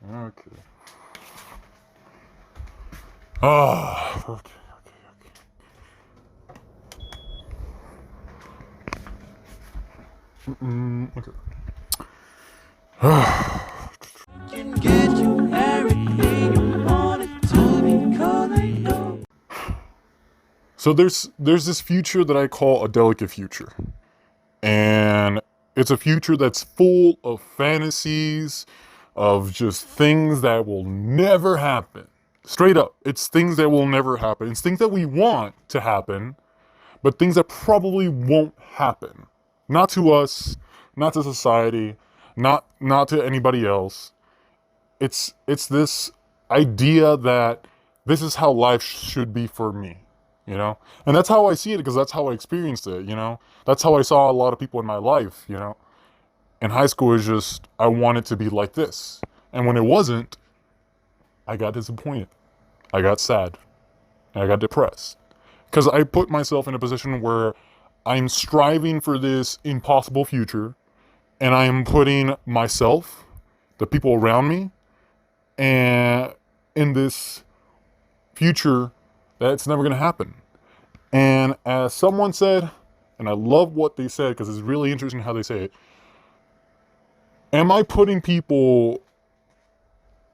Okay. Ah. Okay. Okay. Can get you everything you wanted to because I know. So there's this future that I call a delicate future. And it's a future that's full of fantasies, of just things that will never happen. Straight up, it's things that will never happen. It's things that we want to happen, but things that probably won't happen. Not to us, not to society, not to anybody else. It's this idea that this is how life should be for me, you know? And that's how I see it because that's how I experienced it, you know? That's how I saw a lot of people in my life, you know? In high school is just I wanted to be like this. And when it wasn't, I got disappointed. I got sad. And I got depressed. Because I put myself in a position where I'm striving for this impossible future and I am putting myself, the people around me, and in this future that's never going to happen. And as someone said, and I love what they said because it's really interesting how they say it, am I putting people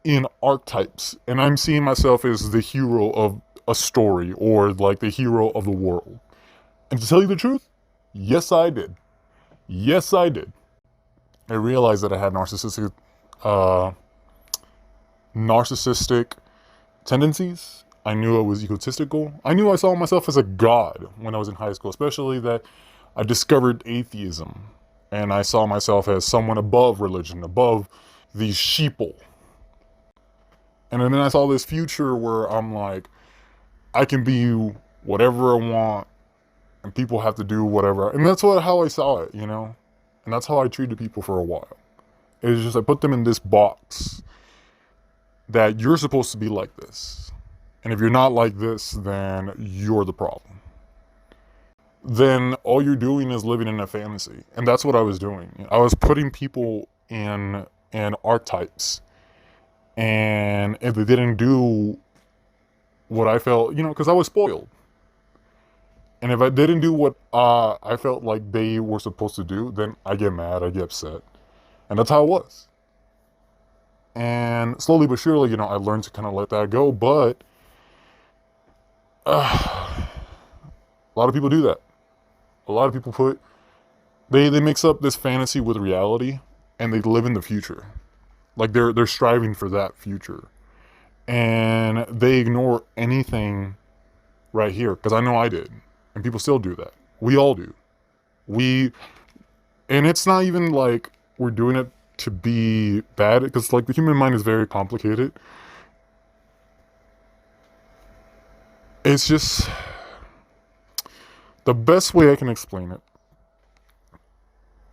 in archetypes? And I'm seeing myself as the hero of a story or like the hero of the world. And to tell you the truth, yes, I did. Yes, I did. I realized that I had uh, narcissistic tendencies. I knew I was egotistical. I knew I saw myself as a god when I was in high school, especially that I discovered atheism. And I saw myself as someone above religion, above these sheeple. And then I saw this future where I'm like, I can be whatever I want, and people have to do whatever. And that's how I saw it, you know? And that's how I treated people for a while. It's just I put them in this box that you're supposed to be like this. And if you're not like this, then you're the problem. Then all you're doing is living in a fantasy. And that's what I was doing. I was putting people in archetypes. And if they didn't do what I felt, you know, because I was spoiled. And if I didn't do what I felt like they were supposed to do, then I get mad, I get upset. And that's how it was. And slowly but surely, you know, I learned to kind of let that go. But a lot of people do that. A lot of people they mix up this fantasy with reality, and they live in the future. Like they're striving for that future, and they ignore anything right here. Because I know I did, and people still do that. We all do. We and it's not even like we're doing it to be bad, because like the human mind is very complicated. It's just the best way I can explain it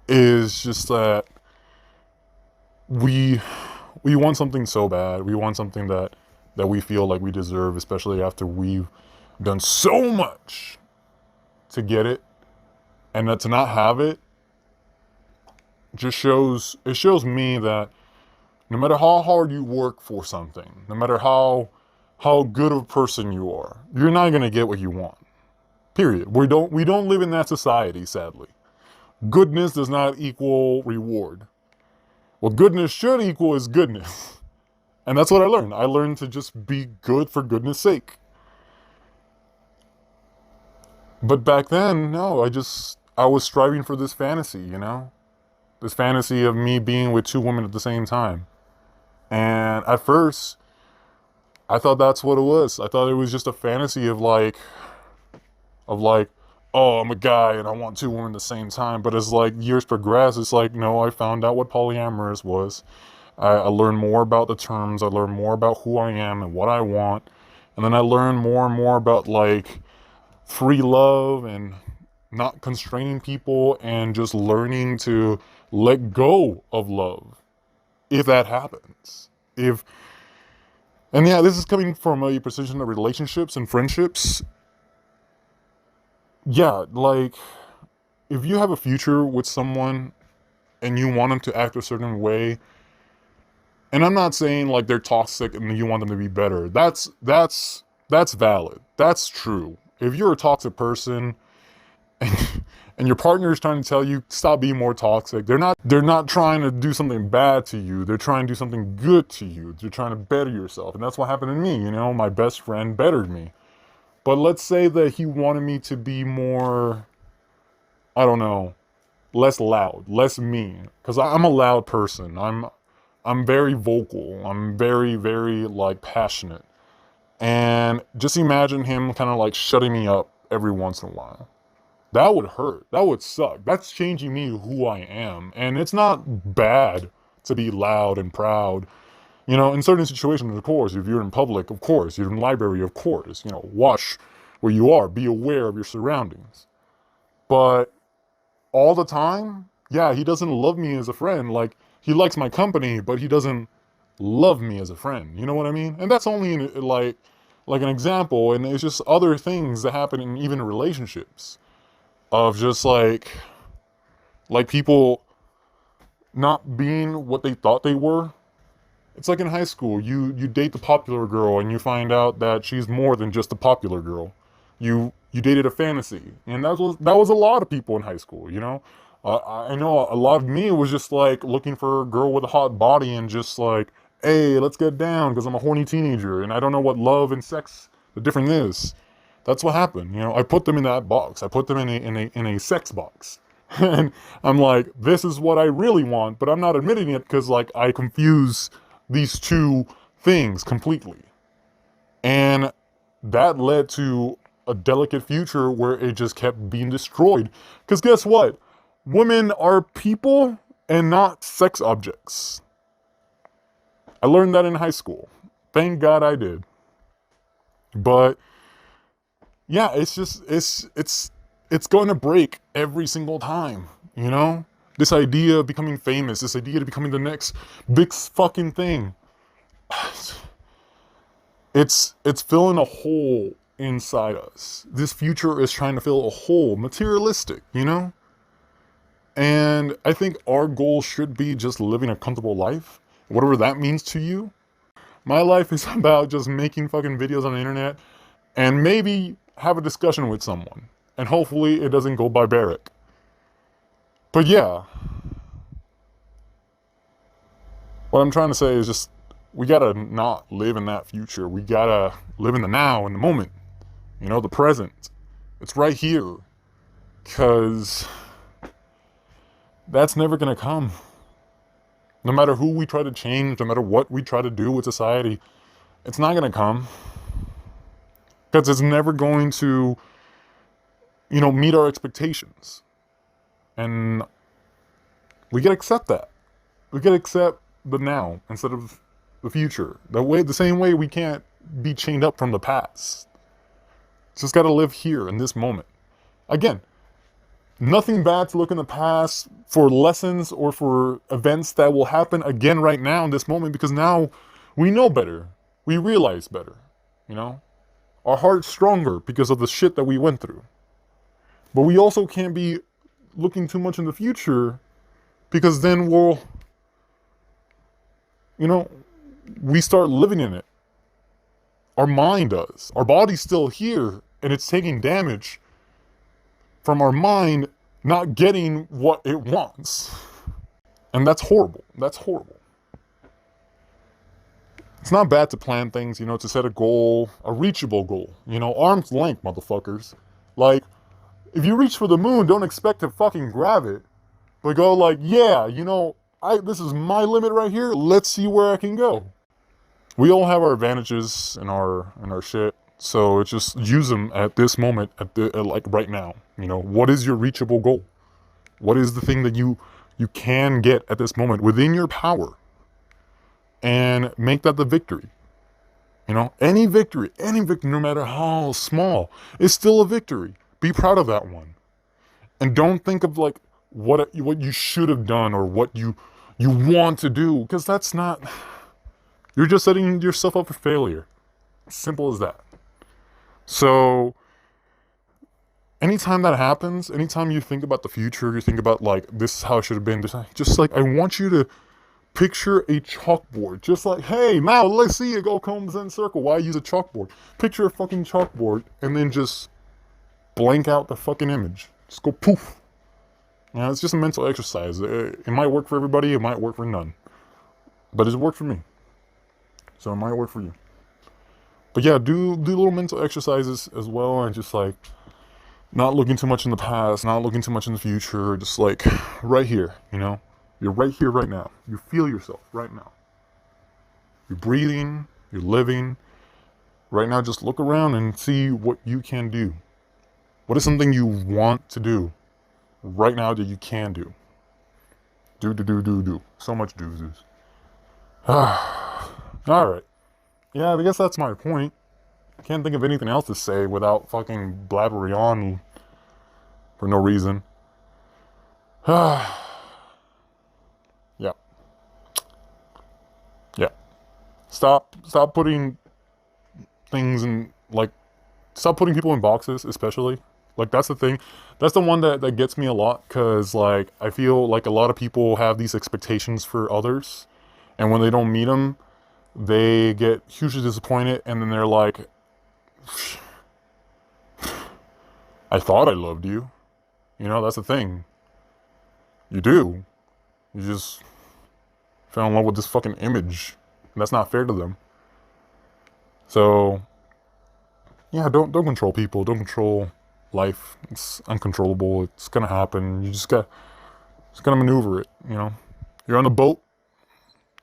is just that we we want something so bad. We want something that we feel like we deserve, especially after we've done so much to get it, and that to not have it just shows me that no matter how hard you work for something, no matter how good of a person you are, you're not gonna get what you want. Period. We don't live in that society, sadly. Goodness does not equal reward. What goodness should equal is goodness. And that's what I learned. I learned to just be good for goodness sake. But back then, no, I was striving for this fantasy, you know? This fantasy of me being with two women at the same time. And at first, I thought that's what it was. I thought it was just a fantasy of like, oh, I'm a guy and I want two women at the same time. But as like years progress, it's like, no, I found out what polyamorous was. I learned more about the terms. I learned more about who I am and what I want. And then I learned more and more about like free love and not constraining people and just learning to let go of love if that happens. If and yeah, this is coming from a position of relationships and friendships. Yeah, like if you have a future with someone and you want them to act a certain way, And I'm not saying like they're toxic and you want them to be better. That's valid. That's true. If you're a toxic person and, and your partner is trying to tell you stop being more toxic, they're not trying to do something bad to you. They're trying to do something good to you. They're trying to better yourself. And that's what happened to me, you know, my best friend bettered me. But let's say that he wanted me to be more, I don't know, less loud, less mean, because I'm a loud person. I'm very vocal. I'm very, very like passionate. And just imagine him kind of like shutting me up every once in a while. That would hurt. That would suck. That's changing me who I am. And it's not bad to be loud and proud. You know, in certain situations, of course, if you're in public, of course, you're in the library, of course, you know, watch where you are, be aware of your surroundings. But all the time, yeah, he doesn't love me as a friend. Like, he likes my company, but he doesn't love me as a friend. You know what I mean? And that's only like an example. And it's just other things that happen in even relationships of just like people not being what they thought they were. It's like in high school, you date the popular girl and you find out that she's more than just a popular girl. You dated a fantasy, and that was a lot of people in high school. You know, I know a lot of me was just like looking for a girl with a hot body and just like, hey, let's get down because I'm a horny teenager and I don't know what love and sex the difference is. That's what happened. You know, I put them in that box. I put them in a sex box. And I'm like, this is what I really want, but I'm not admitting it because like I confuse these two things completely. And that led to a delicate future where it just kept being destroyed. Because guess what? Women are people and not sex objects. I learned that in high school. Thank God I did. But yeah, it's going to break every single time, you know? This idea of becoming famous, this idea of becoming the next big fucking thing. It's filling a hole inside us. This future is trying to fill a hole, materialistic, you know? And I think our goal should be just living a comfortable life, whatever that means to you. My life is about just making fucking videos on the internet and maybe have a discussion with someone. And hopefully it doesn't go barbaric. But yeah, what I'm trying to say is just, we gotta not live in that future. We gotta live in the now, in the moment. You know, the present. It's right here. Because that's never gonna come. No matter who we try to change, no matter what we try to do with society, it's not gonna come. Because it's never going to, you know, meet our expectations. And we gotta accept that. We gotta accept the now instead of the future. The same way we can't be chained up from the past. Just gotta live here in this moment. Again, nothing bad to look in the past for lessons or for events that will happen again right now in this moment, because now we know better. We realize better, you know? Our heart's stronger because of the shit that we went through. But we also can't be looking too much in the future, because then we'll, you know, we start living in it. Our mind does. Our body's still here, and it's taking damage from our mind not getting what it wants. And that's horrible. That's horrible. It's not bad to plan things, you know, to set a goal, a reachable goal. You know, arm's length, motherfuckers. Like, if you reach for the moon, don't expect to fucking grab it. But go like, yeah, you know, this is my limit right here. Let's see where I can go. We all have our advantages in our shit. So it's just use them at this moment, like right now. You know, what is your reachable goal? What is the thing that you can get at this moment within your power? And make that the victory. You know, any victory, no matter how small, is still a victory. Be proud of that one. And don't think of like what you should have done or what you want to do, because that's not, you're just setting yourself up for failure. Simple as that. So anytime that happens, anytime you think about the future, you think about like, this is how it should have been, just like, I want you to Picture a chalkboard. Just like, hey, now let's see it go combs in circle. Why use a chalkboard? Picture a fucking chalkboard and then just blank out the fucking image. Just go poof. You know, it's just a mental exercise. It might work for everybody. It might work for none. But it's worked for me. So it might work for you. But yeah, do little mental exercises as well, and just like not looking too much in the past, not looking too much in the future, just like right here, you know? You're right here, right now. You feel yourself right now. You're breathing, you're living. Right now, just look around and see what you can do. What is something you want to do right now that you can do? Do. So much do's. Alright. Yeah, I guess that's my point. I can't think of anything else to say without fucking blabbering on for no reason. Yeah. Yeah. Stop putting things in, like, stop putting people in boxes, especially. Like, that's the thing. That's the one that gets me a lot, because, like, I feel like a lot of people have these expectations for others, and when they don't meet them, they get hugely disappointed, and then they're like, I thought I loved you. You know, that's the thing. You do. You just fell in love with this fucking image. And that's not fair to them. So, yeah, don't control people. Don't control life. It's uncontrollable. It's gonna happen. You just gotta maneuver it, you know? You're on a boat,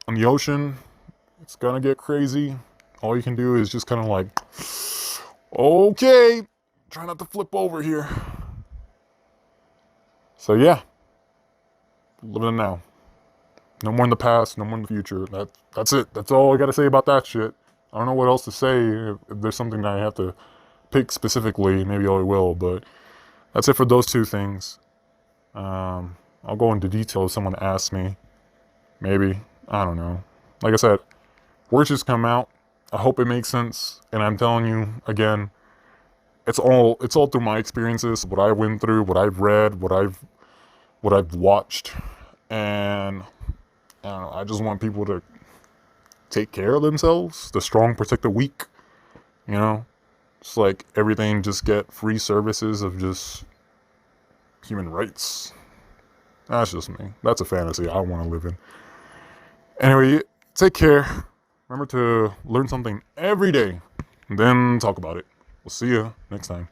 on the ocean. It's gonna get crazy. All you can do is just kind of like, okay, try not to flip over here. So yeah, living it now. No more in the past, no more in the future. That's it. That's all I gotta say about that shit. I don't know what else to say. If there's something that I have to pick specifically, maybe I will, but that's it for those two things. I'll go into detail if someone asks me. Maybe. I don't know. Like I said, words just come out. I hope it makes sense. And I'm telling you, again, it's all through my experiences, what I went through, what I've read, what I've watched. And I don't know, I just want people to take care of themselves. The strong protect the weak. You know? It's like everything, just get free services of just human rights. That's just me. That's a fantasy I want to live in. Anyway, take care. Remember to learn something every day, and then talk about it. We'll see you next time.